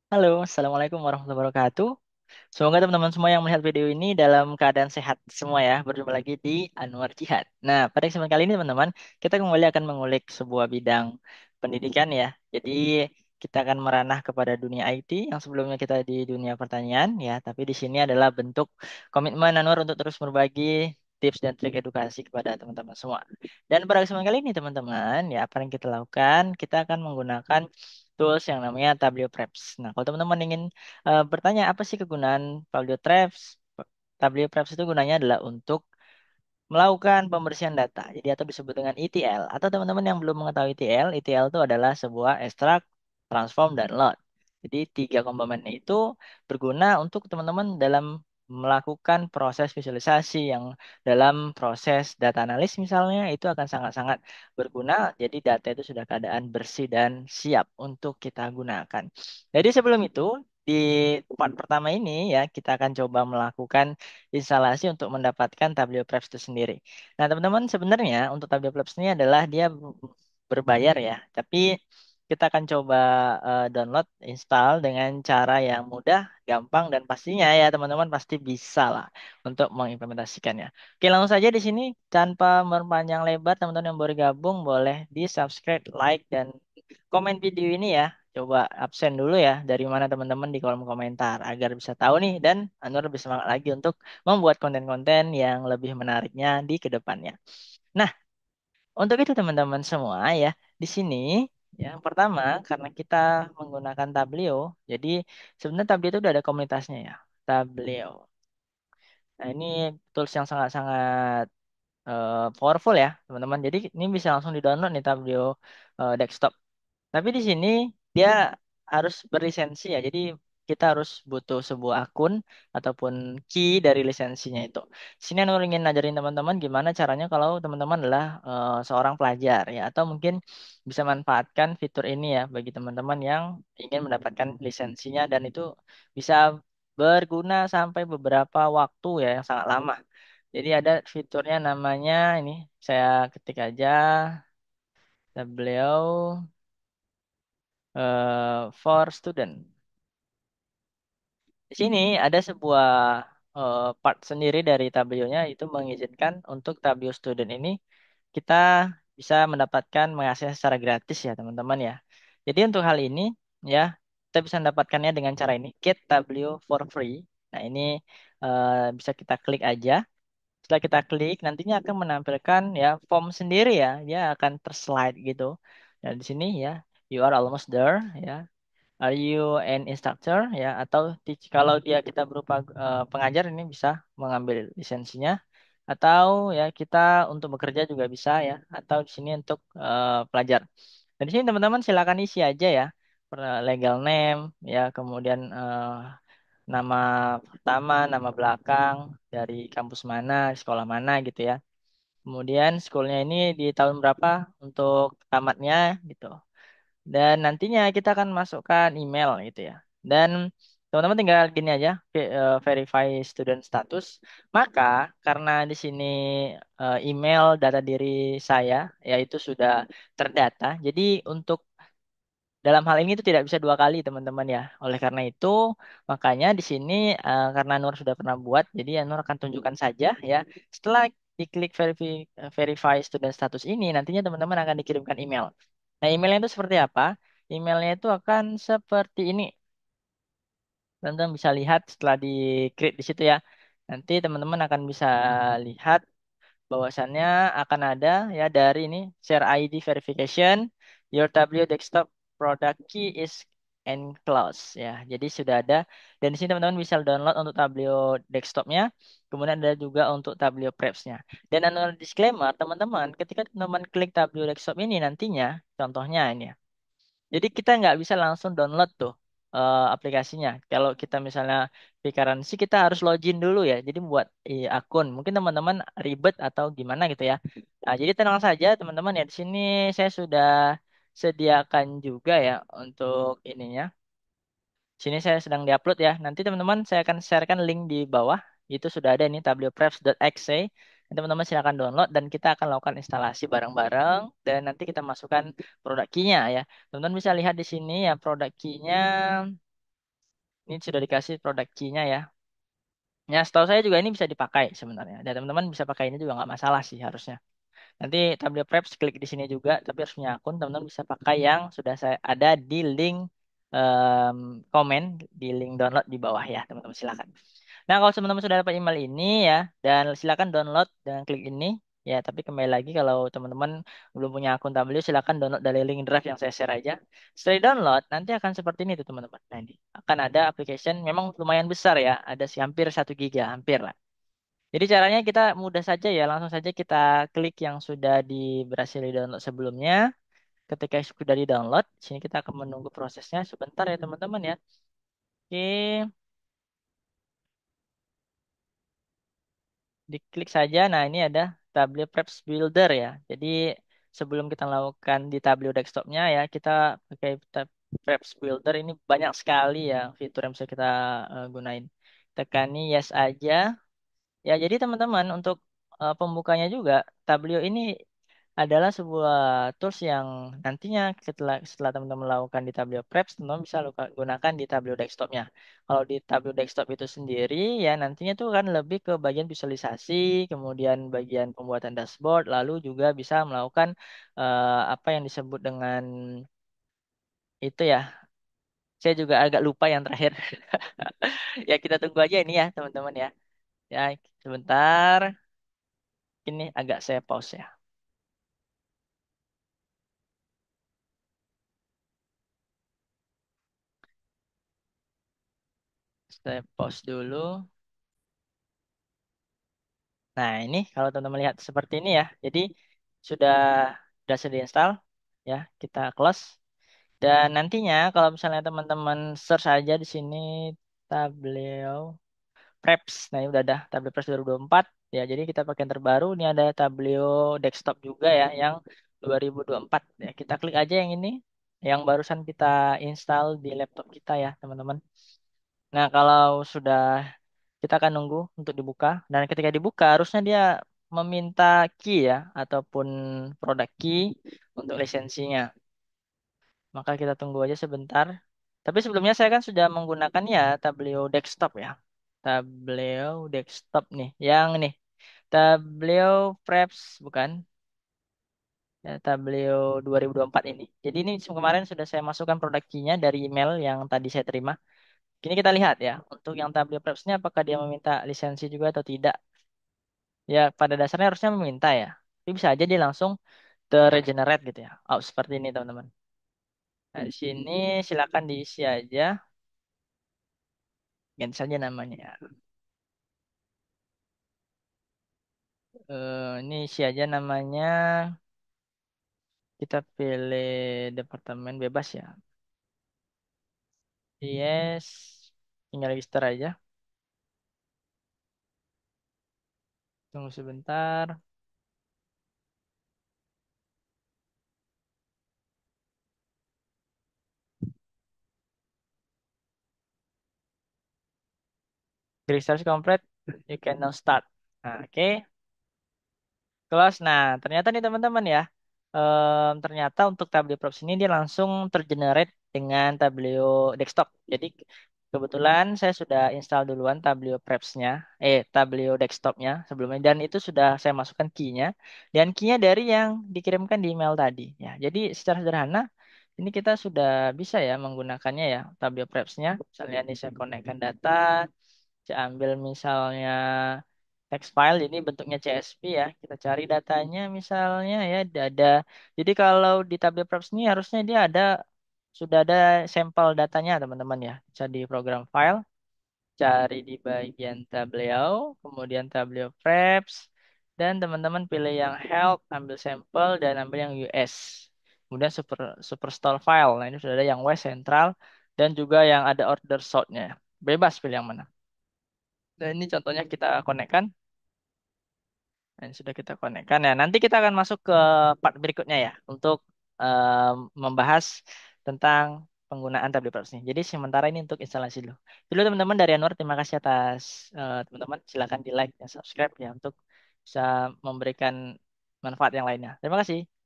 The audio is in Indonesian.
Halo, Assalamualaikum warahmatullahi wabarakatuh. Semoga teman-teman semua yang melihat video ini dalam keadaan sehat semua ya. Berjumpa lagi di Anwar Jihad. Nah, pada kesempatan kali ini teman-teman, kita kembali akan mengulik sebuah bidang pendidikan ya. Jadi kita akan meranah kepada dunia IT yang sebelumnya kita di dunia pertanian ya. Tapi di sini adalah bentuk komitmen Anwar untuk terus berbagi tips dan trik edukasi kepada teman-teman semua. Dan pada kesempatan kali ini teman-teman, ya apa yang kita lakukan? Kita akan menggunakan tools yang namanya Tableau Preps. Nah, kalau teman-teman ingin bertanya apa sih kegunaan Tableau Preps? Tableau Preps itu gunanya adalah untuk melakukan pembersihan data. Jadi atau disebut dengan ETL. Atau teman-teman yang belum mengetahui ETL, ETL itu adalah sebuah extract, transform, dan load. Jadi tiga komponen itu berguna untuk teman-teman dalam melakukan proses visualisasi yang dalam proses data analis misalnya itu akan sangat-sangat berguna. Jadi data itu sudah keadaan bersih dan siap untuk kita gunakan. Jadi sebelum itu di part pertama ini ya kita akan coba melakukan instalasi untuk mendapatkan Tableau Preps itu sendiri. Nah, teman-teman sebenarnya untuk Tableau Preps ini adalah dia berbayar ya, tapi kita akan coba download, install dengan cara yang mudah, gampang dan pastinya ya teman-teman pasti bisa lah untuk mengimplementasikannya. Oke, langsung saja di sini tanpa mempanjang lebar teman-teman yang baru gabung boleh di subscribe, like dan komen video ini ya. Coba absen dulu ya dari mana teman-teman di kolom komentar agar bisa tahu nih dan Anwar lebih semangat lagi untuk membuat konten-konten yang lebih menariknya di kedepannya. Nah, untuk itu teman-teman semua ya, di sini yang pertama karena kita menggunakan Tableau, jadi sebenarnya Tableau itu udah ada komunitasnya ya. Tableau. Nah, ini tools yang sangat-sangat powerful ya, teman-teman. Jadi ini bisa langsung di-download nih Tableau desktop. Tapi di sini dia harus berlisensi ya. Jadi kita harus butuh sebuah akun ataupun key dari lisensinya itu. Sini aku ingin ngajarin teman-teman gimana caranya kalau teman-teman adalah seorang pelajar ya atau mungkin bisa manfaatkan fitur ini ya bagi teman-teman yang ingin mendapatkan lisensinya dan itu bisa berguna sampai beberapa waktu ya yang sangat lama. Jadi ada fiturnya namanya ini saya ketik aja Tableau for student. Di sini ada sebuah part sendiri dari Tableau-nya itu mengizinkan untuk Tableau student ini kita bisa mendapatkan mengakses secara gratis ya teman-teman ya. Jadi untuk hal ini ya kita bisa mendapatkannya dengan cara ini get Tableau for free. Nah ini bisa kita klik aja. Setelah kita klik nantinya akan menampilkan ya form sendiri ya. Dia akan terslide gitu. Dan di sini ya you are almost there ya. Are you an instructor ya atau kalau dia kita berupa pengajar ini bisa mengambil lisensinya atau ya kita untuk bekerja juga bisa ya atau di sini untuk pelajar. Dan di sini teman-teman silakan isi aja ya legal name ya kemudian nama pertama, nama belakang dari kampus mana, sekolah mana gitu ya. Kemudian sekolahnya ini di tahun berapa untuk tamatnya gitu. Dan nantinya kita akan masukkan email gitu ya. Dan teman-teman tinggal gini aja, verify student status. Maka karena di sini email data diri saya yaitu sudah terdata. Jadi untuk dalam hal ini itu tidak bisa dua kali teman-teman ya. Oleh karena itu makanya di sini karena Nur sudah pernah buat, jadi Nur akan tunjukkan saja ya. Setelah diklik verify student status ini, nantinya teman-teman akan dikirimkan email. Nah, emailnya itu seperti apa? Emailnya itu akan seperti ini. Teman-teman bisa lihat setelah di-create di situ ya. Nanti teman-teman akan bisa lihat bahwasannya akan ada ya dari ini share ID verification, your Tableau desktop product key is enclosed ya. Jadi sudah ada dan di sini teman-teman bisa download untuk Tableau desktopnya, kemudian ada juga untuk Tableau Preps-nya. Dan ada disclaimer teman-teman, ketika teman-teman klik Tableau desktop ini nantinya, contohnya ini ya. Jadi kita nggak bisa langsung download tuh aplikasinya. Kalau kita misalnya pikiran sih kita harus login dulu ya. Jadi buat akun. Mungkin teman-teman ribet atau gimana gitu ya. Nah, jadi tenang saja teman-teman ya. Di sini saya sudah sediakan juga ya untuk ininya. Sini saya sedang diupload ya. Nanti teman-teman saya akan sharekan link di bawah. Itu sudah ada ini wpreps.exe. Teman-teman silakan download dan kita akan lakukan instalasi bareng-bareng dan nanti kita masukkan produk key-nya ya. Teman-teman bisa lihat di sini ya produk key-nya Ini sudah dikasih produk key-nya ya. Ya, setahu saya juga ini bisa dipakai sebenarnya. Dan teman-teman bisa pakai ini juga nggak masalah sih harusnya. Nanti tabel preps klik di sini juga, tapi harus punya akun. Teman-teman bisa pakai yang sudah saya ada di link em, komen, di link download di bawah ya, teman-teman silakan. Nah, kalau teman-teman sudah dapat email ini ya, dan silakan download dengan klik ini. Ya, tapi kembali lagi kalau teman-teman belum punya akun Tableau, silakan download dari link drive yang saya share aja. Setelah download, nanti akan seperti ini tuh teman-teman. Nah, ini akan ada application, memang lumayan besar ya, ada hampir 1 GB, hampir lah. Jadi caranya kita mudah saja ya, langsung saja kita klik yang sudah berhasil di download sebelumnya. Ketika sudah di download, sini kita akan menunggu prosesnya sebentar ya teman-teman ya. Oke, diklik saja. Nah, ini ada Tableau Preps Builder ya. Jadi sebelum kita lakukan di Tableau desktopnya ya, kita pakai Preps Builder ini banyak sekali ya fitur yang bisa kita gunain. Tekani yes aja. Ya, jadi teman-teman untuk pembukanya juga Tableau ini adalah sebuah tools yang nantinya setelah teman-teman melakukan di Tableau Preps, teman-teman bisa gunakan di Tableau desktopnya. Kalau di Tableau desktop itu sendiri, ya nantinya tuh kan lebih ke bagian visualisasi, kemudian bagian pembuatan dashboard, lalu juga bisa melakukan apa yang disebut dengan itu ya. Saya juga agak lupa yang terakhir. Ya kita tunggu aja ini ya teman-teman ya. Ya sebentar, ini agak saya pause ya. Saya pause dulu. Nah, ini kalau teman-teman lihat seperti ini ya. Jadi sudah sudah diinstal ya, kita close. Dan nantinya kalau misalnya teman-teman search aja di sini Tableau Preps. Nah, ini udah ada Tableau Preps 2024 ya. Jadi kita pakai yang terbaru, ini ada Tableau Desktop juga ya yang 2024 ya. Kita klik aja yang ini yang barusan kita install di laptop kita ya, teman-teman. Nah, kalau sudah kita akan nunggu untuk dibuka dan ketika dibuka harusnya dia meminta key ya ataupun produk key untuk lisensinya. Maka kita tunggu aja sebentar. Tapi sebelumnya saya kan sudah menggunakan ya Tableau Desktop ya. Tableau Desktop nih, yang nih. Tableau Preps bukan? Ya, Tableau 2024 ini. Jadi ini kemarin sudah saya masukkan produk key-nya dari email yang tadi saya terima. Kini kita lihat ya, untuk yang Tableau Preps-nya apakah dia meminta lisensi juga atau tidak. Ya, pada dasarnya harusnya meminta ya. Tapi bisa aja dia langsung terregenerate gitu ya. Oh, seperti ini teman-teman. Nah, di sini silakan diisi aja. Ganti saja namanya ya. Ini isi aja namanya. Kita pilih departemen bebas ya. Yes. Tinggal register aja. Tunggu sebentar. Register complete. You can now start. Nah, oke. Kelas. Nah, ternyata nih teman-teman ya. Ternyata untuk Tableau Props ini dia langsung tergenerate dengan Tableau Desktop. Jadi kebetulan saya sudah install duluan Tableau Preps-nya, Tableau Desktop-nya sebelumnya, dan itu sudah saya masukkan key-nya, dan key-nya dari yang dikirimkan di email tadi. Ya, jadi secara sederhana ini kita sudah bisa ya menggunakannya ya Tableau Preps-nya. Misalnya ini saya konekkan data, saya ambil misalnya text file ini bentuknya CSV ya. Kita cari datanya misalnya ya ada. Jadi kalau di tabel props ini harusnya dia sudah ada sampel datanya teman-teman ya. Bisa di program file, cari di bagian Tableau, kemudian Tableau preps dan teman-teman pilih yang help, ambil sampel dan ambil yang US. Kemudian superstore file. Nah, ini sudah ada yang West Central dan juga yang ada order sortnya. Bebas pilih yang mana. Dan ini contohnya kita konekkan. Dan sudah kita konekkan. Ya, nanti kita akan masuk ke part berikutnya ya untuk membahas tentang penggunaan tablet Props ini. Jadi sementara ini untuk instalasi dulu. Dulu teman-teman dari Anwar, terima kasih atas teman-teman. Silakan di like dan subscribe ya untuk bisa memberikan manfaat yang lainnya. Terima kasih.